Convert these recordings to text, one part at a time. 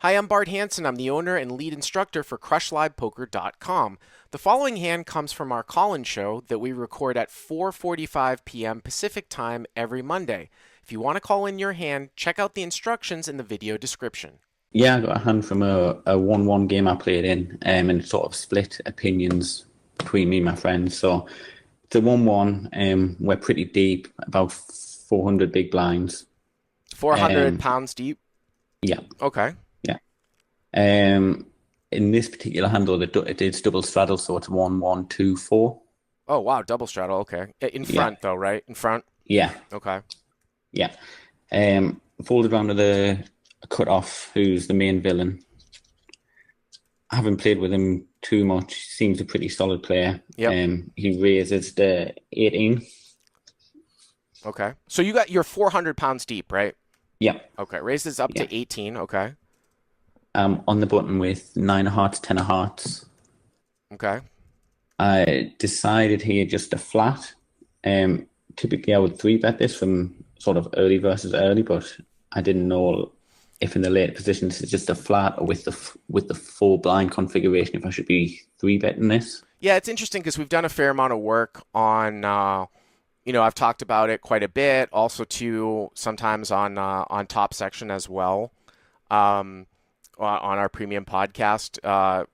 Hi, I'm Bart Hansen. I'm the owner and lead instructor for CrushLivePoker.com. The following hand comes from our call-in show that we record at 4:45 p.m. Pacific Time every Monday. If you want to call in your hand, check out the instructions in the video description. Yeah, I got a hand from a 1-1 game I played in, and sort of split opinions between me and my friends. So it's a 1-1. We're pretty deep, about 400 big blinds. 400 pounds deep? Yeah, Okay. yeah. In this particular hand, though, it's double straddle, so it's 1-1-2-4. Oh, wow, double straddle. Okay. In Yeah, front, though, right? In front? yeah, Okay. yeah. Folded round to the cut-off, who's the main villain. I haven't played with him too much. Seems a pretty solid player. Yep. He raises the 18. Okay. So you're 400 pounds deep, right? Yeah. Okay. Raises up Yeah. to 18. Okay. On the button with 9 of hearts, 10 of hearts. Okay. I decided here just a flat. Typically, I would 3-bet this from sort of early versus early, but I didn't know if in the later positions it's just a flat or with the full blind configuration if I should be 3-betting this. Yeah, it's interesting because we've done a fair amount of work on, I've talked about it quite a bit. Also, too, sometimes on Top Section as well, on our premium podcast,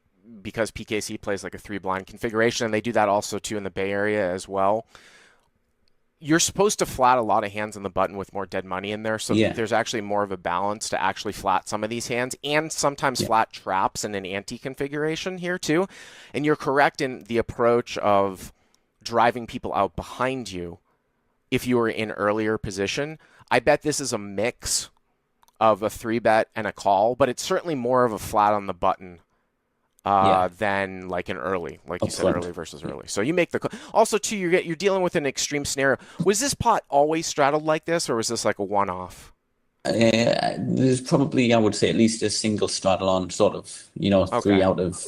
because PKC plays like a 3-blind configuration, and they do that also too in the Bay Area as well. You're supposed to flat a lot of hands on the button with more dead money in there, so Yeah. there's actually more of a balance to actually flat some of these hands, and sometimes flat traps in an ante configuration here too. And you're correct in the approach of driving people out behind you if you were in earlier position. I bet this is a mix of a 3-bet and a call, but it's certainly more of a flat on the button than like an early, like you said, Upfront. early versus early. So you make the also too. You're dealing with an extreme scenario. Was this pot always straddled like this, or was this like a one-off? There's probably, I would say, at least a single straddle on sort of, Okay. 3 out of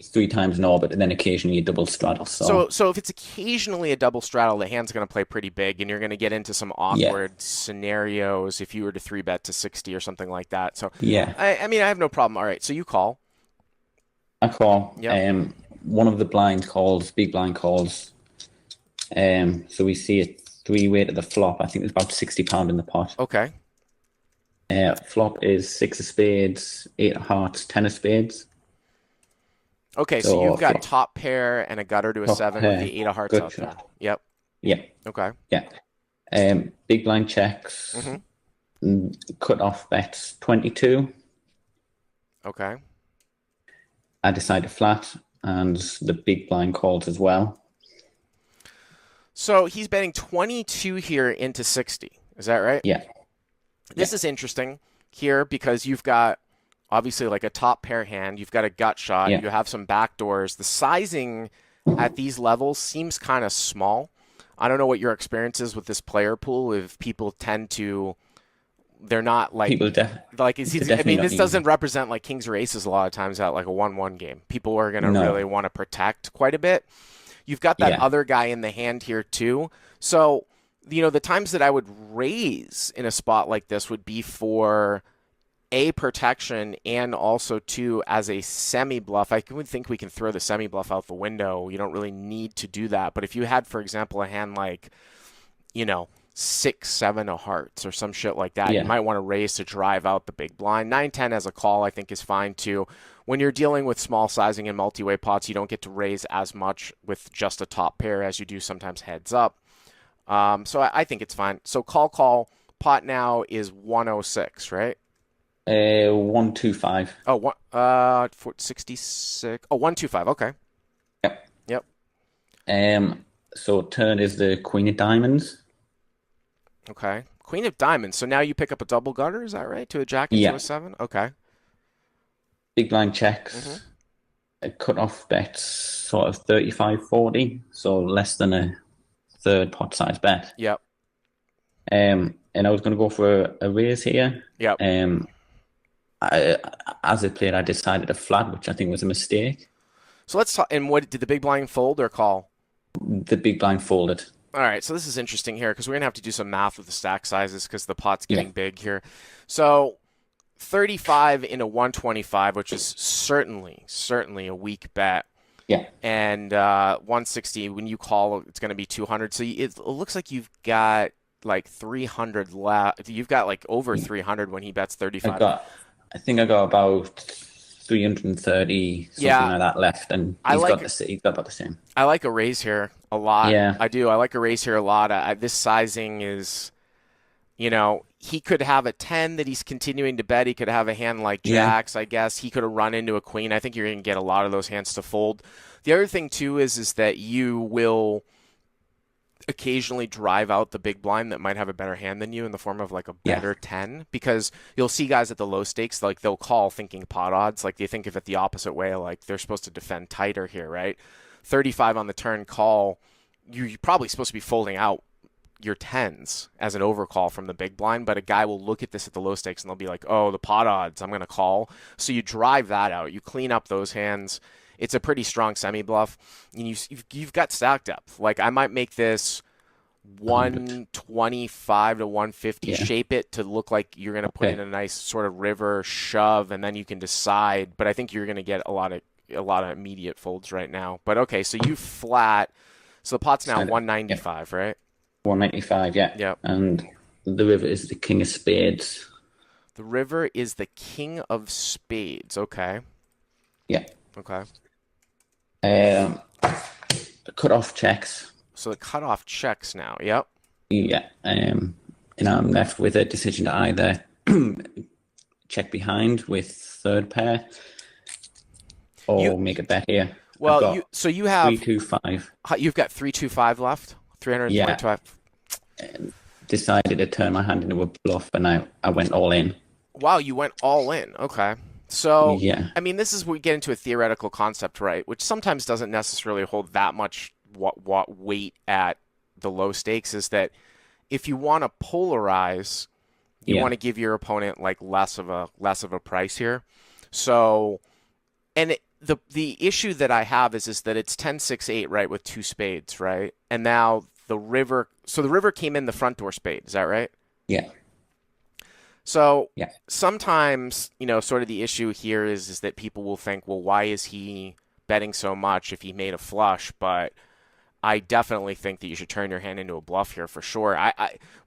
3 times in orbit, and then occasionally a double straddle. So if it's occasionally a double straddle, the hand's going to play pretty big, and you're going to get into some Yeah, awkward scenarios if you were to 3-bet to 60 or something like that. So yeah. I mean, I have no problem. All right, so you call. I call. Yep. One of the blind calls, big blind calls. So we see it 3-way to the flop. I think there's about £60 in the pot. Okay. Flop is 6 of spades, 8 of hearts, 10 of spades. Okay, so you've got top pair and a gutter to a Top 7 pair, with the 8 of hearts good out there. shot. Yep. Yeah, Okay. yeah. Big blind checks. Cut off bets 22. Okay. I decide to flat, and the big blind calls as well. So he's betting 22 here into 60. Is that right? Yeah, This is interesting here because you've got obviously like a top pair hand. You've got a gut shot. yeah. You have some backdoors. The sizing at these levels seems kind of small. I don't know what your experience is with this player pool. If people tend to, they're not like People like they're I definitely mean, not this using. doesn't represent like kings or aces a lot of times at like a 1-1 game. People are going to No. really want to protect quite a bit. You've got that Yeah, other guy in the hand here too. So, the times that I would raise in a spot like this would be for a protection and also two as a semi bluff. I would think we can throw the semi bluff out the window. You don't really need to do that. But if you had, for example, a hand like, 6-7 of hearts or some shit like that, you yeah, might want to raise to drive out the big blind. 9-10 as a call, I think, is fine too. When you're dealing with small sizing and multi-way pots, you don't get to raise as much with just a top pair as you do sometimes heads up. So I think it's fine. So call. Pot now is 106, right? 125. Oh, 66. Oh, 125. Okay. Yep. Yep. So turn is the queen of diamonds. Okay. Queen of diamonds. So now you pick up a double gutter, is that right? To a jack into Yeah. a 7? Okay. Big blind checks. Cut off bets sort of 35-40, so less than a third pot size bet. Yep. And I was going to go for a raise here. Yep. As it played, I decided to flat, which I think was a mistake. So let's talk. And what did the big blind fold or call? The big blind folded. All right, so this is interesting here because we're going to have to do some math with the stack sizes because the pot's getting big here. So 35 in a 125, which is certainly a weak bet. Yeah. And 160, when you call, it's going to be 200. So it looks like you've got like 300 left. You've got like over 300 when he bets 35. I think I got about 330, something like that left, and he's got about the same. I like a raise here a lot. Yeah. I do. I like a raise here a lot. This sizing is, he could have a 10 that he's continuing to bet. He could have a hand like jacks, I guess. He could have run into a queen. I think you're going to get a lot of those hands to fold. The other thing, too, is that you will occasionally drive out the big blind that might have a better hand than you in the form of like a better 10, because you'll see guys at the low stakes, like they'll call thinking pot odds. Like they think of it the opposite way, like they're supposed to defend tighter here, right? 35 on the turn call, you're probably supposed to be folding out your 10s as an overcall from the big blind, but a guy will look at this at the low stakes and they'll be like, oh, the pot odds, I'm going to call. So you drive that out. You clean up those hands. It's a pretty strong semi-bluff. And you've got stack depth. Like I might make this 125 to 150, shape it to look like you're going to put in a nice sort of river shove, and then you can decide. But I think you're going to get a lot of immediate folds right now. But okay, so you flat. So the pot's now 195, right? 195, yeah. Yep. And the river is the king of spades. The river is the king of spades. Okay. Yeah. Okay. Cut-off checks. So the cutoff checks now. Yep. Yeah. And I'm left with a decision to either check behind with third pair or make a bet here. Well, you have 325. You've got 325 left. 325. Decided to turn my hand into a bluff, and I went all in. Wow, you went all in. Okay. So, yeah. I mean, this is where we get into a theoretical concept, right? Which sometimes doesn't necessarily hold that much what weight at the low stakes, is that if you want to polarize, you want to give your opponent like less of a price here. So, and the issue that I have is that it's 10-6-8, right, with two spades, right? And now the river came in the front door spade, is that right? Yeah. So sometimes, sort of the issue here is that people will think, well, why is he betting so much if he made a flush? But I definitely think that you should turn your hand into a bluff here for sure.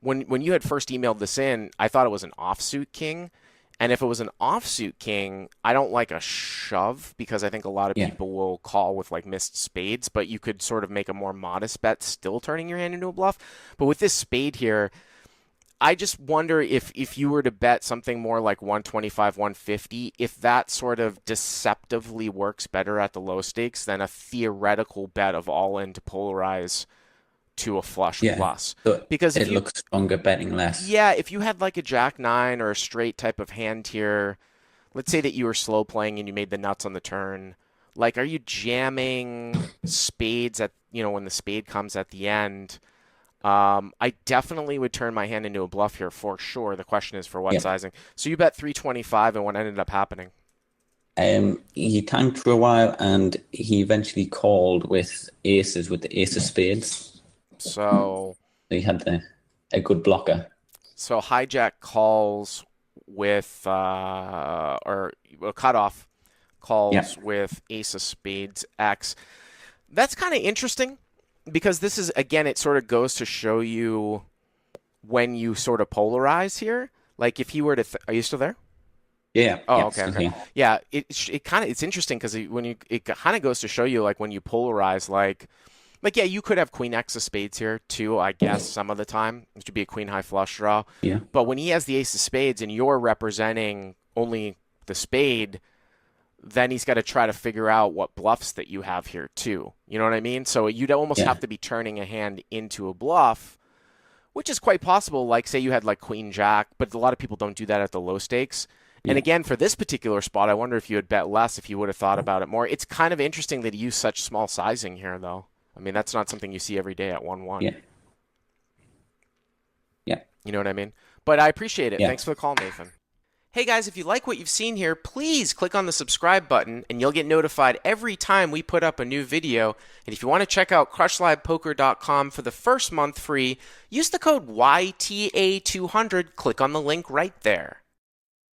When you had first emailed this in, I thought it was an offsuit king. And if it was an offsuit king, I don't like a shove, because I think a lot of people will call with like missed spades, but you could sort of make a more modest bet still turning your hand into a bluff. But with this spade here, I just wonder if you were to bet something more like 125, 150, if that sort of deceptively works better at the low stakes than a theoretical bet of all in to polarize to a flush plus. So because it looks stronger betting less. Yeah, if you had like a jack nine or a straight type of hand here, let's say that you were slow playing and you made the nuts on the turn, like are you jamming spades at, when the spade comes at the end? I definitely would turn my hand into a bluff here for sure. The question is for what sizing. So you bet 325, and what ended up happening? He tanked for a while, and he eventually called with aces, with the ace of spades. So he had a good blocker. So hijack calls with or cutoff calls with ace of spades X. That's kind of interesting, because this is, again, it sort of goes to show you when you sort of polarize here. Like if you were to, are you still there? Yeah. Oh, okay. Yeah, it's interesting, because it kind of goes to show you like when you polarize, like yeah, you could have queen X of spades here too, I guess, some of the time. It should be a queen high flush draw. Yeah. But when he has the ace of spades and you're representing only the spade, then he's got to try to figure out what bluffs that you have here too. You know what I mean? So you'd almost have to be turning a hand into a bluff, which is quite possible. Like say you had like queen jack, but a lot of people don't do that at the low stakes. And again, for this particular spot, I wonder if you had bet less if you would have thought about it more. It's kind of interesting that he used such small sizing here, though. I mean, that's not something you see every day at 1-1. Yeah. Yeah. You know what I mean? But I appreciate it. Yeah. Thanks for the call, Nathan. Hey guys, if you like what you've seen here, please click on the subscribe button and you'll get notified every time we put up a new video. And if you want to check out crushlivepoker.com for the first month free, use the code YTA200. Click on the link right there.